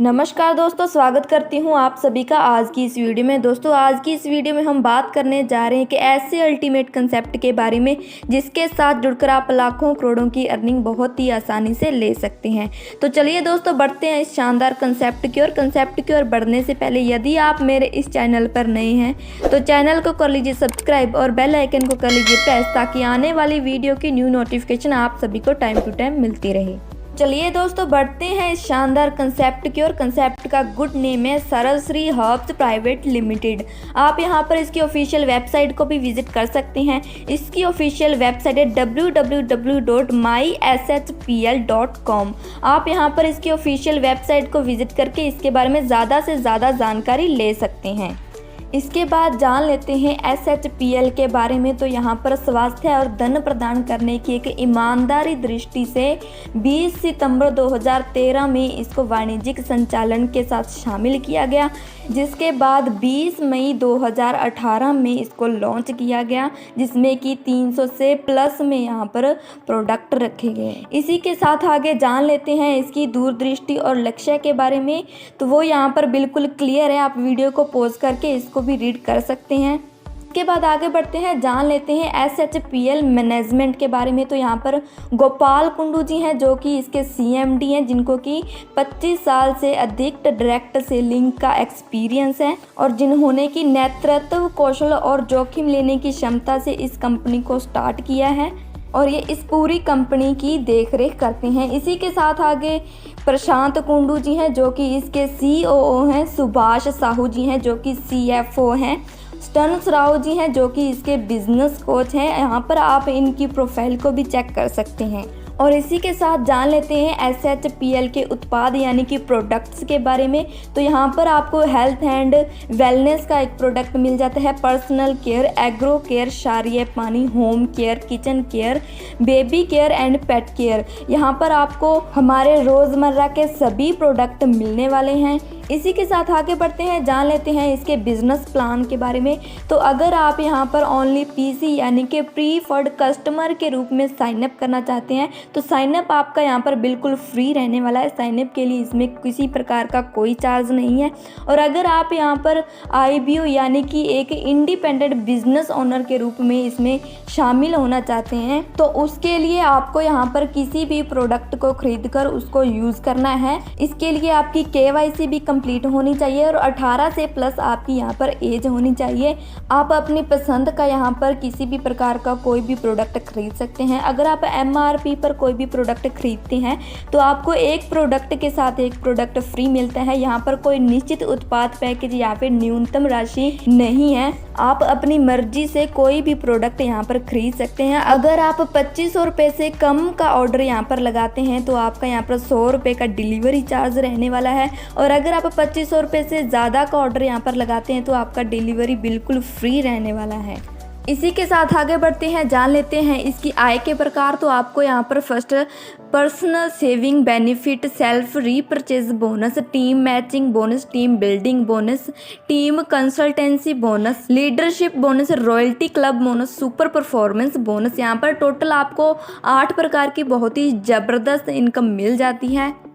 नमस्कार दोस्तों, स्वागत करती हूँ आप सभी का आज की इस वीडियो में। दोस्तों आज की इस वीडियो में हम बात करने जा रहे हैं कि ऐसे अल्टीमेट कंसेप्ट के बारे में जिसके साथ जुड़कर आप लाखों करोड़ों की अर्निंग बहुत ही आसानी से ले सकते हैं। तो चलिए दोस्तों बढ़ते हैं इस शानदार कंसेप्ट की ओर बढ़ने से पहले यदि आप मेरे इस चैनल पर नए हैं तो चैनल को कर लीजिए सब्सक्राइब और बेल आइकन को कर लीजिए प्रेस, ताकि आने वाली वीडियो की न्यू नोटिफिकेशन आप सभी को टाइम टू टाइम मिलती रहे। चलिए दोस्तों बढ़ते हैं इस शानदार कंसेप्ट की ओर। कंसेप्ट का गुड नेम है सरलश्री हर्ब्स प्राइवेट लिमिटेड। आप यहां पर इसकी ऑफिशियल वेबसाइट को भी विजिट कर सकते हैं। इसकी ऑफिशियल वेबसाइट है www.myshpl.com। आप यहां पर इसकी ऑफिशियल वेबसाइट को विजिट करके इसके बारे में ज़्यादा से ज़्यादा जानकारी ले सकते हैं। इसके बाद जान लेते हैं SHPL के बारे में। तो यहाँ पर स्वास्थ्य और धन प्रदान करने की एक ईमानदारी दृष्टि से 20 सितंबर 2013 में इसको वाणिज्यिक संचालन के साथ शामिल किया गया, जिसके बाद 20 मई 2018 में इसको लॉन्च किया गया, जिसमें कि 300 से प्लस में यहाँ पर प्रोडक्ट रखे गए। इसी के साथ आगे जान लेते हैं इसकी दूरदृष्टि और लक्ष्य के बारे में। तो वो यहाँ पर बिल्कुल क्लियर है, आप वीडियो को पॉज करके इसको भी रीड कर सकते हैं। इसके बाद आगे बढ़ते हैं, जान लेते हैं SHPL मैनेजमेंट के बारे में। तो यहाँ पर गोपाल कुंडू जी हैं जो कि इसके CMD हैं, जिनको कि 25 साल से अधिक डायरेक्ट सेलिंग का एक्सपीरियंस है और जिन्होंने की नेतृत्व कौशल और जोखिम लेने की क्षमता से इस कंपनी को स्टार्ट किया है और ये इस पूरी कंपनी की देखरेख करते हैं। इसी के साथ आगे प्रशांत कुंडू जी हैं जो कि इसके COO हैं। सुभाष साहू जी हैं जो कि CFO हैं। स्टन्स राव जी हैं जो कि इसके बिजनेस कोच हैं। यहाँ पर आप इनकी प्रोफाइल को भी चेक कर सकते हैं। और इसी के साथ जान लेते हैं SHPL के उत्पाद यानी कि प्रोडक्ट्स के बारे में। तो यहाँ पर आपको हेल्थ एंड वेलनेस का एक प्रोडक्ट मिल जाता है, पर्सनल केयर, एग्रो केयर, क्षारीय पानी, home care, kitchen care, baby care and pet care. यहाँ पर आपको हमारे रोज़मर्रा के सभी प्रोडक्ट मिलने वाले हैं। इसी के साथ आगे बढ़ते हैं, जान लेते हैं इसके बिजनेस प्लान के बारे में। तो अगर आप यहाँ पर ओनली PC यानी कि प्रीफर्ड कस्टमर के रूप में साइनअप करना चाहते हैं तो साइनअप आपका यहाँ पर बिल्कुल फ्री रहने वाला है। साइनअप के लिए इसमें किसी प्रकार का कोई चार्ज नहीं है। और अगर आप यहाँ पर IBO यानी कि एक इंडिपेंडेंट बिजनेस ओनर के रूप में इसमें शामिल होना चाहते हैं तो उसके लिए आपको यहाँ पर किसी भी प्रोडक्ट को खरीद कर उसको यूज़ करना है। इसके लिए आपकी KYC भी कंप्लीट होनी चाहिए और 18 से प्लस आपकी यहाँ पर एज होनी चाहिए। आप अपनी पसंद का यहाँ पर किसी भी प्रकार का कोई भी प्रोडक्ट खरीद सकते हैं। अगर आप MRP पर कोई भी प्रोडक्ट खरीदते हैं तो आपको एक प्रोडक्ट के साथ एक प्रोडक्ट फ्री मिलता है। यहाँ पर कोई निश्चित उत्पाद पैकेज या फिर न्यूनतम राशि नहीं है, आप अपनी मर्जी से कोई भी प्रोडक्ट यहाँ पर खरीद सकते हैं। अगर आप 2500 रुपये से कम का ऑर्डर यहाँ पर लगाते हैं तो आपका यहाँ पर 100 रुपये का डिलीवरी चार्ज रहने वाला है। और अगर आप 2500 रुपये से ज़्यादा का ऑर्डर यहाँ पर लगाते हैं तो आपका डिलीवरी बिल्कुल फ्री रहने वाला है। इसी के साथ आगे बढ़ते हैं, जान लेते हैं इसकी आय के प्रकार। तो आपको यहाँ पर first personal saving benefit, self repurchase bonus, team matching bonus, team building bonus, team consultancy bonus, leadership bonus, royalty club bonus, super performance bonus. यहाँ पर टोटल आपको 8 प्रकार की बहुत ही ज़बरदस्त इनकम मिल जाती है।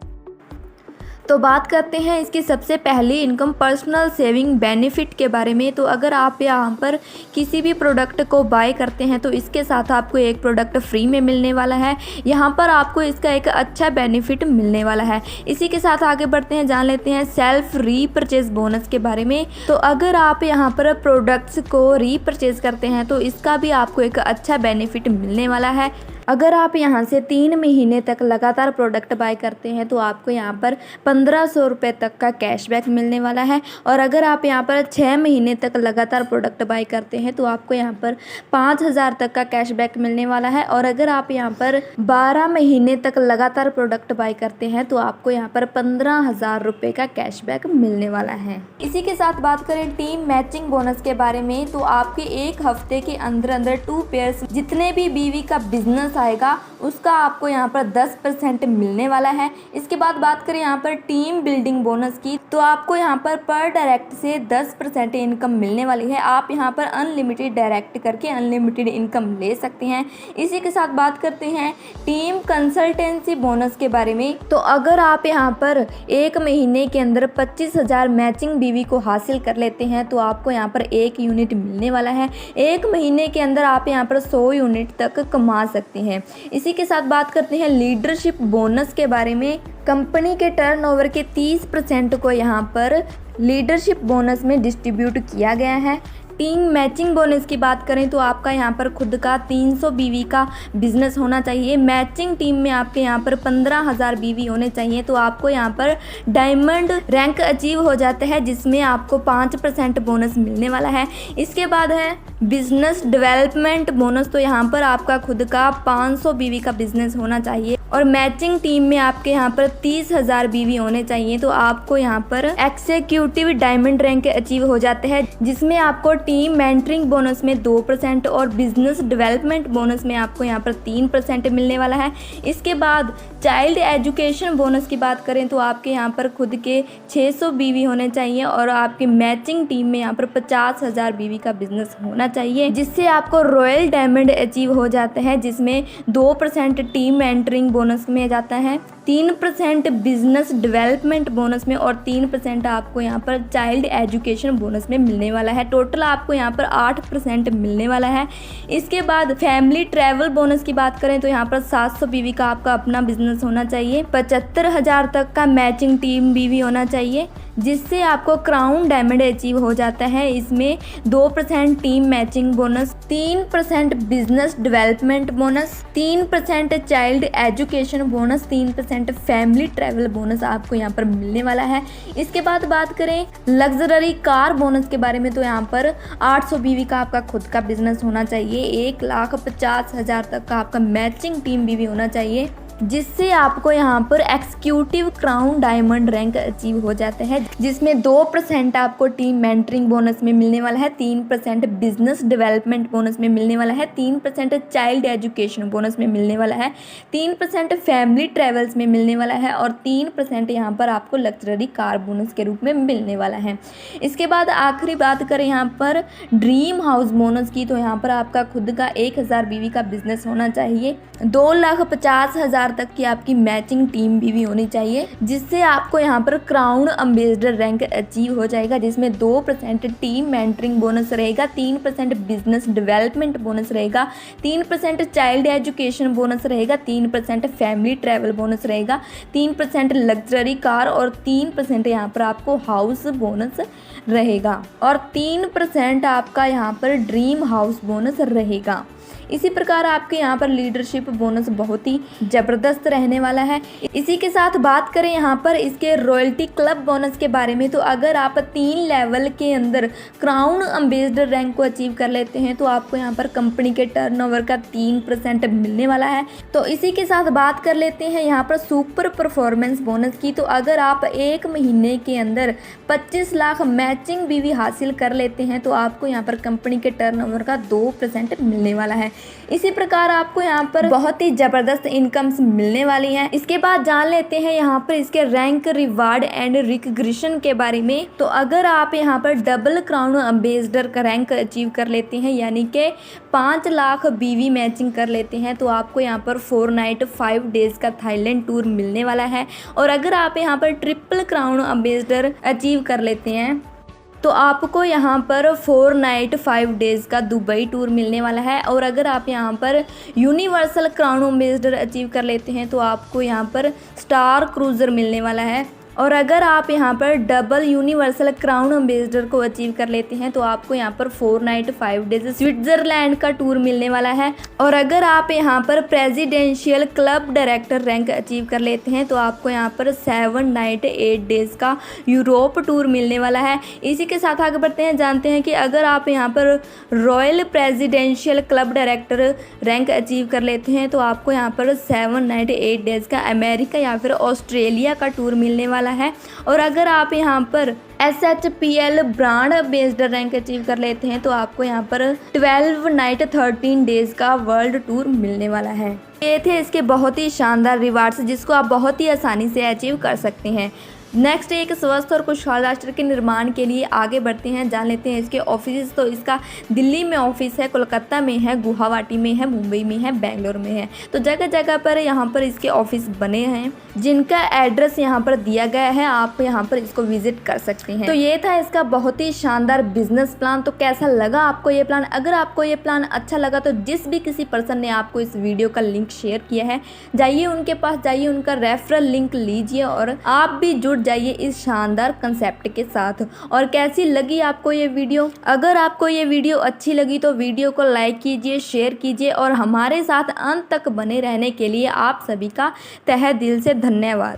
तो बात करते हैं इसकी सबसे पहली इनकम पर्सनल सेविंग बेनिफिट के बारे में। तो अगर आप यहाँ पर किसी भी प्रोडक्ट को बाय करते हैं तो इसके साथ आपको एक प्रोडक्ट फ्री में मिलने वाला है। यहाँ पर आपको इसका एक अच्छा बेनिफिट मिलने वाला है। इसी के साथ आगे बढ़ते हैं, जान लेते हैं सेल्फ रीपरचेज बोनस के बारे में। तो अगर आप यहाँ पर प्रोडक्ट्स को रीपरचेज करते हैं तो इसका भी आपको एक अच्छा बेनिफिट मिलने वाला है। अगर आप यहाँ से 3 महीने तक लगातार प्रोडक्ट बाय करते हैं तो आपको यहाँ पर 1500 रुपये तक का कैशबैक मिलने वाला है। और अगर आप यहाँ पर 6 महीने तक लगातार प्रोडक्ट बाय करते हैं तो आपको यहाँ पर 5000 तक का कैशबैक मिलने वाला है। और अगर आप यहाँ पर 12 महीने तक लगातार प्रोडक्ट बाय करते हैं तो आपको यहाँ पर 15,000 रुपये का कैशबैक मिलने वाला है। इसी के साथ बात करें टीम मैचिंग बोनस के बारे में। तो आपके एक हफ्ते के अंदर 2 पेयर्स जितने भी BV का बिजनेस आएगा उसका आपको यहाँ पर 10% मिलने वाला है। इसके बाद बात करें यहाँ पर टीम बिल्डिंग बोनस की, तो आपको यहाँ पर डायरेक्ट से 10% इनकम मिलने वाली है। आप यहाँ पर अनलिमिटेड डायरेक्ट करके अनलिमिटेड इनकम ले सकते हैं। इसी के साथ बात करते हैं टीम कंसल्टेंसी बोनस के बारे में। तो अगर आप यहाँ पर एक महीने के अंदर 25,000 मैचिंग बीवी को हासिल कर लेते हैं तो आपको यहाँ पर 1 यूनिट मिलने वाला है। एक महीने के अंदर आप यहाँ पर 100 यूनिट तक कमा सकते हैं। इसी के साथ बात करते हैं लीडरशिप बोनस के बारे में। कंपनी के टर्नओवर के 30% को यहाँ पर लीडरशिप बोनस में डिस्ट्रीब्यूट किया गया है। टीम मैचिंग बोनस की बात करें तो आपका यहाँ पर खुद का 300 बीवी का बिजनेस होना चाहिए। मैचिंग टीम में आपके यहाँ पर 15,000 बीवी होने चाहिए तो आपको यहाँ पर डायमंड रैंक अचीव हो जाता है, जिसमें आपको 5% बोनस मिलने वाला है। इसके बाद है बिजनेस डेवलपमेंट बोनस। तो यहाँ पर आपका खुद का 500 बीवी का बिजनेस होना चाहिए और मैचिंग टीम में आपके यहाँ पर 30,000 बीवी होने चाहिए तो आपको यहाँ पर एक्जीक्यूटिव डायमंड रैंक अचीव हो जाते हैं, जिसमें आपको टीम मेंटरिंग बोनस में 2% और बिजनेस डेवलपमेंट बोनस में आपको यहाँ पर 3% मिलने वाला है। इसके बाद चाइल्ड एजुकेशन बोनस की बात करें तो आपके यहाँ पर खुद के 600 बीवी होने चाहिए और आपके मैचिंग टीम में यहाँ पर 50,000 बीवी का बिजनेस होना चाहिए, जिससे आपको रॉयल डायमंड अचीव हो जाता है, जिसमें 2% टीम मेंटरिंग बोनस में जाता है, 3% बिजनेस डेवलपमेंट बोनस में और 3% आपको यहाँ पर चाइल्ड एजुकेशन बोनस में मिलने वाला है। टोटल आपको यहाँ पर 8% मिलने वाला है। इसके बाद फैमिली ट्रैवल बोनस की बात करें तो यहाँ पर 700 बीवी का आपका अपना बिजनेस होना चाहिए, 75,000 तक का मैचिंग टीम बीवी होना चाहिए, जिससे आपको क्राउन डायमंड अचीव हो जाता है। इसमें 2% team matching bonus, 3% business development bonus, 3% child education bonus, 3% family travel bonus आपको यहाँ पर मिलने वाला है। इसके बाद बात करें लग्जरी कार बोनस के बारे में तो यहाँ पर 800 बीवी का आपका खुद का बिजनेस होना चाहिए, 1,50,000 तक का आपका मैचिंग टीम बीवी होना चाहिए, जिससे आपको यहाँ पर executive crown diamond rank achieve हो जाता है, जिसमें 2% आपको टीम मेंटरिंग बोनस में मिलने वाला है, 3% बिजनेस डेवलपमेंट बोनस में मिलने वाला है, 3% चाइल्ड एजुकेशन बोनस में मिलने वाला है, 3% फैमिली ट्रेवल्स में मिलने वाला है और 3% यहाँ पर आपको लग्जरी कार बोनस के रूप में मिलने वाला है। इसके बाद आखिरी बात करें यहाँ पर ड्रीम हाउस बोनस की, तो यहाँ पर आपका खुद का 1,000 बीवी का बिजनेस होना चाहिए, 2,50,000 तक की आपकी मैचिंग टीम बीवी होनी चाहिए, जिससे आपको यहाँ पर क्राउन एम्बेसडर रैंक अचीव हो जाएगा, जिसमें 2% टीम मेंटरिंग बोनस रहेगा, 3% बिजनेस डेवलपमेंट बोनस रहेगा, 3% चाइल्ड एजुकेशन बोनस रहेगा, 3% फैमिली ट्रैवल बोनस रहेगा, 3% लग्जरी कार और 3% यहाँ पर आपको हाउस बोनस रहेगा और 3% आपका यहाँ पर ड्रीम हाउस बोनस रहेगा। इसी प्रकार आपके यहाँ पर लीडरशिप बोनस बहुत ही ज़बरदस्त रहने वाला है। इसी के साथ बात करें यहाँ पर इसके रॉयल्टी क्लब बोनस के बारे में, तो अगर आप 3 लेवल के अंदर क्राउन एम्बेसडर रैंक को अचीव कर लेते हैं तो आपको यहाँ पर कंपनी के टर्नओवर का 3% मिलने वाला है। तो इसी के साथ बात कर लेते हैं यहाँ पर सुपर परफॉर्मेंस बोनस की, तो अगर आप एक महीने के अंदर 25 लाख मैचिंग बीवी हासिल कर लेते हैं तो आपको यहाँ पर कंपनी के टर्नओवर का 2% मिलने वाला है। इसी प्रकार आपको यहाँ पर बहुत ही जबरदस्त इनकम्स मिलने वाली हैं। इसके बाद जान लेते हैं यहाँ पर इसके रैंक रिवार्ड एंड रिकग्निशन के बारे में। तो अगर आप यहाँ पर डबल क्राउन एम्बेसडर का रैंक अचीव कर लेते हैं, यानी कि 5 लाख बीवी मैचिंग कर लेते हैं, तो आपको यहाँ पर 4 नाइट 5 डेज का थाईलैंड टूर मिलने वाला है। और अगर आप यहाँ पर ट्रिपल क्राउन एम्बेसडर अचीव कर लेते हैं तो आपको यहाँ पर 4 नाइट 5 डेज का दुबई टूर मिलने वाला है। और अगर आप यहाँ पर यूनिवर्सल क्राउन एम्बेसडर अचीव कर लेते हैं तो आपको यहाँ पर स्टार क्रूजर मिलने वाला है। और अगर आप यहाँ पर डबल यूनिवर्सल क्राउन एम्बेसडर को अचीव कर लेते हैं तो आपको यहाँ पर 4 नाइट 5 डेज स्विट्जरलैंड का टूर मिलने वाला है। और अगर आप यहाँ पर presidential club director rank achieve कर लेते हैं तो आपको यहाँ पर 7 नाइट 8 डेज का यूरोप टूर मिलने वाला है। इसी के साथ आगे बढ़ते हैं, जानते हैं कि अगर आप यहाँ पर royal presidential club director rank achieve कर लेते हैं तो आपको यहाँ पर 7 नाइट 8 डेज का अमेरिका या फिर ऑस्ट्रेलिया का टूर मिलने वाला है। और अगर आप यहाँ पर SHPL brand ambassador rank achieve कर लेते हैं तो आपको यहाँ पर 12 नाइट 13 डेज का वर्ल्ड टूर मिलने वाला है। ये थे इसके बहुत ही शानदार रिवार्ड्स जिसको आप बहुत ही आसानी से अचीव कर सकते हैं। नेक्स्ट एक स्वस्थ और खुशहाल राष्ट्र के निर्माण के लिए आगे बढ़ते हैं, जान लेते हैं इसके ऑफिस। तो इसका दिल्ली में ऑफिस है, कोलकाता में है, गुवाहाटी में है, मुंबई में है, बेंगलोर में है। तो जगह जगह पर यहाँ पर इसके ऑफिस बने हैं जिनका एड्रेस यहाँ पर दिया गया है, आप यहाँ पर इसको विजिट कर सकते हैं। तो ये था इसका बहुत ही शानदार बिजनेस प्लान। तो कैसा लगा आपको ये प्लान? अगर आपको ये प्लान अच्छा लगा तो जिस भी किसी पर्सन ने आपको इस वीडियो का लिंक शेयर किया है, जाइए उनके पास, जाइए उनका रेफरल लिंक लीजिए और आप भी जुड़ जाइए इस शानदार कंसेप्ट के साथ। और कैसी लगी आपको ये वीडियो? अगर आपको ये वीडियो अच्छी लगी तो वीडियो को लाइक कीजिए, शेयर कीजिए और हमारे साथ अंत तक बने रहने के लिए आप सभी का तहे दिल से धन्यवाद।